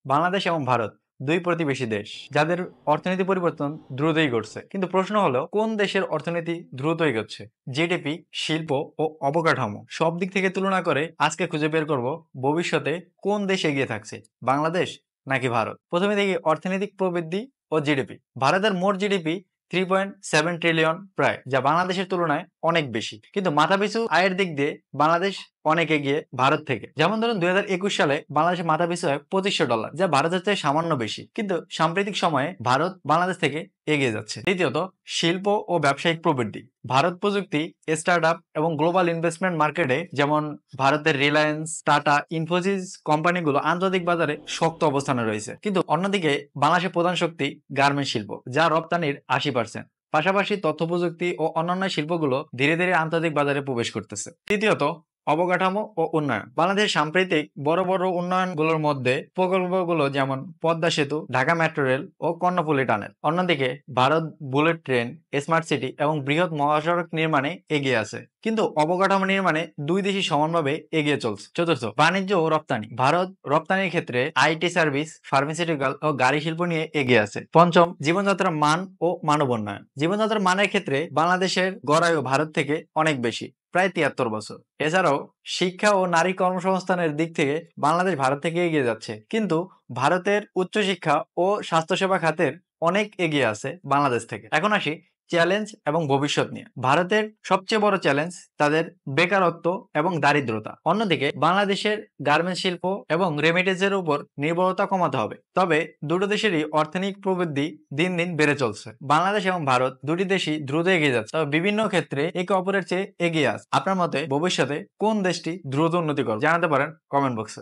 বাংলাদেশ এবং ভারত দুই প্রতিবেশী দেশ যাদের অর্থনীতি পরিবর্তন দ্রুতই ঘটছে, কিন্তু প্রশ্ন হলো কোন দেশের অর্থনীতি দ্রুত এগোচ্ছে? জিডিপি, শিল্প ও অবকাঠামো সব দিক থেকে তুলনা করে আজকে খুঁজে বের করব ভবিষ্যতে কোন দেশ এগিয়ে থাকছে, বাংলাদেশ নাকি ভারত। প্রথমে দেখি অর্থনৈতিক প্রবৃদ্ধি ও জিডিপি। ভারতের মোট জিডিপি 3.7 ট্রিলিয়ন প্রায়, যা বাংলাদেশের তুলনায় অনেক বেশি, কিন্তু মাথাপিছু আয়ের দিক দিয়ে বাংলাদেশ অনেক এগিয়ে ভারত থেকে। যেমন ধরুন 2021 সালে বাংলাদেশের মাথাপিছু আয় $2500, যা ভারতের চেয়ে সামান্য বেশি, কিন্তু সাম্প্রতিক সময়ে ভারত বাংলাদেশ থেকে এগিয়ে যাচ্ছে। দ্বিতীয়ত, শিল্প ও ব্যবসায়িক প্রবৃদ্ধি। ভারত প্রযুক্তি, স্টার্টআপ এবং গ্লোবাল ইনভেস্টমেন্ট মার্কেটে, যেমন ভারতের রিলায়েন্স, টাটা, ইনফোসিস কোম্পানিগুলো আন্তর্জাতিক বাজারে শক্ত অবস্থানে রয়েছে। কিন্তু অন্যদিকে বাংলাদেশের প্রধান শক্তি গার্মেন্ট শিল্প, যা রপ্তানির 80%। পাশাপাশি তথ্য প্রযুক্তি ও অন্যান্য শিল্পগুলো ধীরে ধীরে আন্তর্জাতিক বাজারে প্রবেশ করতেছে। তৃতীয়ত, অবকাঠামো ও উন্নয়ন। বাংলাদেশের সাম্প্রতিক বড় বড় উন্নয়নগুলোর মধ্যে প্রকল্পগুলো যেমন পদ্মা সেতু, ঢাকা মেট্রো রেল ও কর্ণফুলী টানেল। অন্যদিকে Bharat bullet train, smart city এবং বৃহৎ মহাসড়ক নির্মাণে এগিয়ে আছে, কিন্তু অবকাঠামো নির্মাণে দুই দেশই সমানভাবে এগিয়ে চলছে। চতুর্থ, বাণিজ্য ও রপ্তানি। ভারত রপ্তানির ক্ষেত্রে আইটি সার্ভিস, ফার্মাসিউটিক্যাল ও গাড়ি শিল্প নিয়ে এগিয়ে আছে। পঞ্চম, জীবনযাত্রার মান ও মানব উন্নয়ন। জীবনযাত্রার মানের ক্ষেত্রে বাংলাদেশের গড় আয়ু ভারত থেকে অনেক বেশি, প্রায় 73 বছর। এছাড়াও শিক্ষা ও নারী কর্মসংস্থানের দিক থেকে বাংলাদেশ ভারত থেকে এগিয়ে যাচ্ছে, কিন্তু ভারতের উচ্চশিক্ষা ও স্বাস্থ্যসেবা খাতের অনেক এগিয়ে আছে বাংলাদেশ থেকে। এখন আসি চ্যালেঞ্জ এবং ভবিষ্যৎ নিয়ে। ভারতের সবচেয়ে বড় চ্যালেঞ্জ তাদের বেকারত্ব এবং দারিদ্রতা। অন্যদিকে বাংলাদেশের গার্মেন্টস শিল্প এবং রেমিটেন্সের উপর নির্ভরতা কমাতে হবে। তবে দুটো দেশেরই অর্থনৈতিক প্রবৃদ্ধি দিন দিন বেড়ে চলছে। বাংলাদেশ এবং ভারত দুটি দেশই দ্রুত এগিয়ে যাচ্ছে, তবে বিভিন্ন ক্ষেত্রে একে অপরের চেয়ে এগিয়ে আছে। আপনার মতে ভবিষ্যতে কোন দেশটি দ্রুত উন্নতি করবে? জানাতে পারেন কমেন্ট বক্সে।